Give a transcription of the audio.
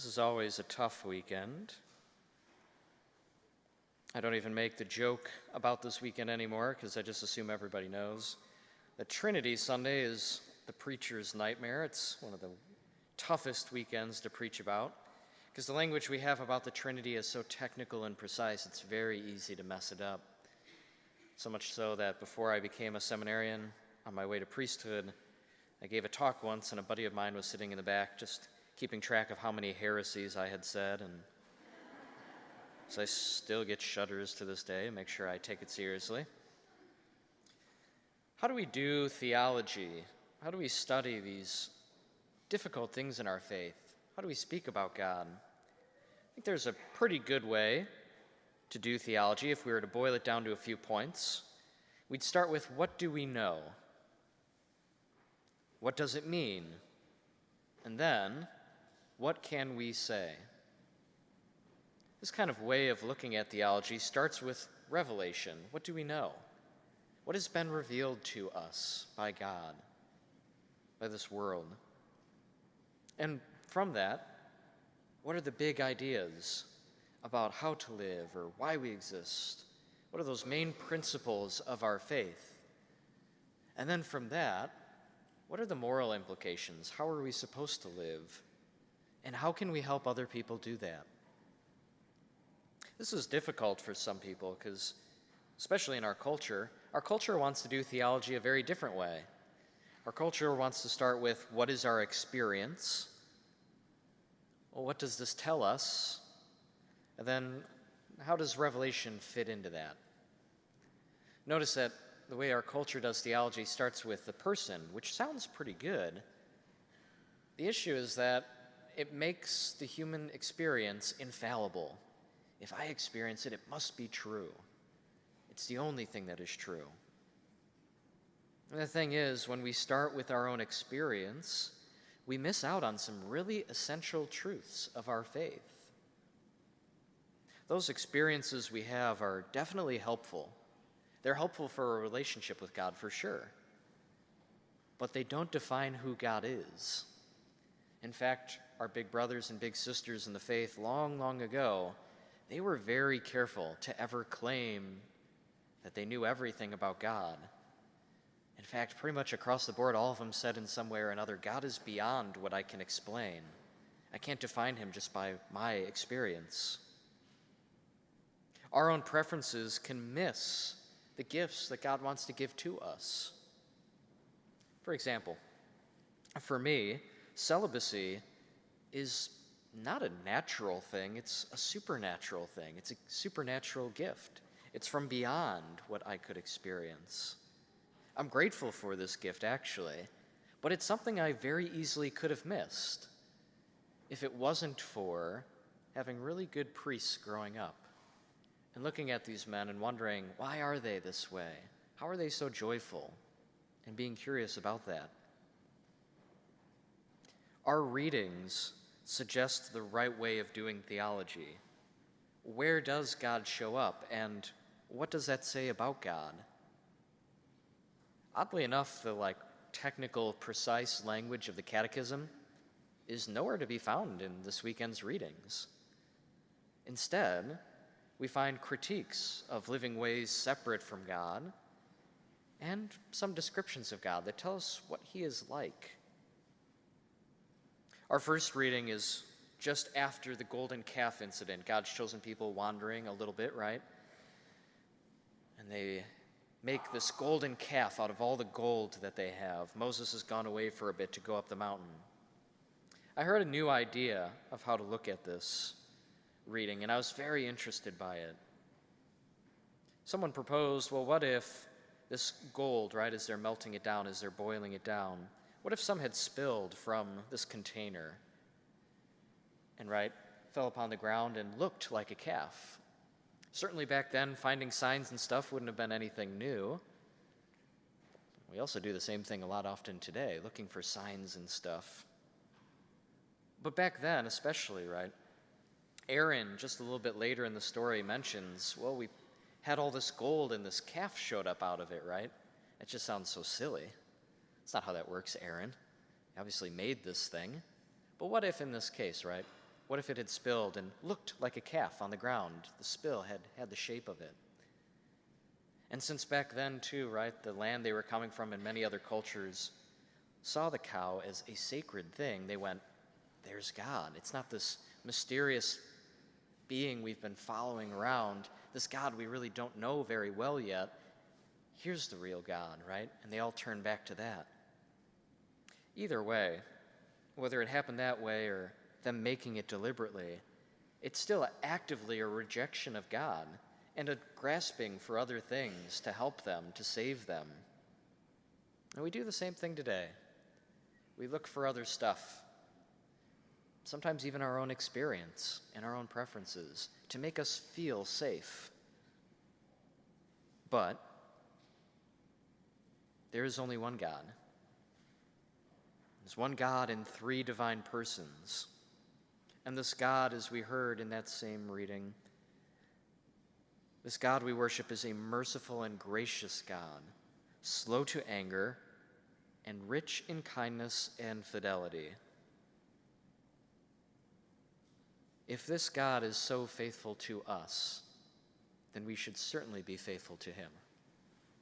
This is always a tough weekend. I don't even make the joke about this weekend anymore because I just assume everybody knows that Trinity Sunday is the preacher's nightmare. It's one of the toughest weekends to preach about because the language we have about the Trinity is so technical and precise, it's very easy to mess it up. So much so that before I became a seminarian, on my way to priesthood, I gave a talk once and a buddy of mine was sitting in the back just keeping track of how many heresies I had said, and so I still get shudders to this day, make sure I take it seriously. How do we do theology? How do we study these difficult things in our faith? How do we speak about God? I think there's a pretty good way to do theology if we were to boil it down to a few points. We'd start with, what do we know? What does it mean? And then, what can we say? This kind of way of looking at theology starts with revelation. What do we know? What has been revealed to us by God, by this world? And from that, what are the big ideas about how to live or why we exist? What are those main principles of our faith? And then from that, what are the moral implications? How are we supposed to live? And how can we help other people do that? This is difficult for some people because, especially in our culture wants to do theology a very different way. Our culture wants to start with, what is our experience? Well, what does this tell us? And then, how does Revelation fit into that? Notice that the way our culture does theology starts with the person, which sounds pretty good. The issue is that it makes the human experience infallible. If I experience it, it must be true. It's the only thing that is true. And the thing is, when we start with our own experience, we miss out on some really essential truths of our faith. Those experiences we have are definitely helpful. They're helpful for a relationship with God, for sure. But they don't define who God is. In fact, our big brothers and big sisters in the faith long, long ago, they were very careful to ever claim that they knew everything about God. In fact, pretty much across the board, all of them said in some way or another, God is beyond what I can explain. I can't define him just by my experience. Our own preferences can miss the gifts that God wants to give to us. For example, for me, celibacy is not a natural thing, it's a supernatural thing. It's a supernatural gift. It's from beyond what I could experience. I'm grateful for this gift, actually, but it's something I very easily could have missed if it wasn't for having really good priests growing up and looking at these men and wondering, why are they this way? How are they so joyful? And being curious about that. Our readings suggest the right way of doing theology. Where does God show up, and what does that say about God? Oddly enough, the technical, precise language of the Catechism is nowhere to be found in this weekend's readings. Instead, we find critiques of living ways separate from God and some descriptions of God that tell us what he is like. Our first reading is just after the golden calf incident. God's chosen people wandering a little bit, right? And they make this golden calf out of all the gold that they have. Moses has gone away for a bit to go up the mountain. I heard a new idea of how to look at this reading, and I was very interested by it. Someone proposed, well, what if this gold, right, as they're melting it down, as they're boiling it down, what if some had spilled from this container and, right, fell upon the ground and looked like a calf? Certainly back then, finding signs and stuff wouldn't have been anything new. We also do the same thing a lot often today, looking for signs and stuff. But back then, especially, right, Aaron, just a little bit later in the story, mentions, well, we had all this gold and this calf showed up out of it, right? It just sounds so silly. That's not how that works, Aaron. You obviously made this thing. But what if in this case, right, What if it had spilled and looked like a calf on the ground? The spill had the shape of it. And since back then, too, right, the land they were coming from in many other cultures saw the cow as a sacred thing, they went, there's God. It's not this mysterious being we've been following around, this God we really don't know very well yet. Here's the real God, right? And they all turn back to that. Either way, whether it happened that way or them making it deliberately, it's still actively a rejection of God and a grasping for other things to help them, to save them. And we do the same thing today. We look for other stuff, sometimes even our own experience and our own preferences, to make us feel safe. But there is only one God. There's one God in three divine persons. And this God, as we heard in that same reading, this God we worship is a merciful and gracious God, slow to anger and rich in kindness and fidelity. If this God is so faithful to us, then we should certainly be faithful to him.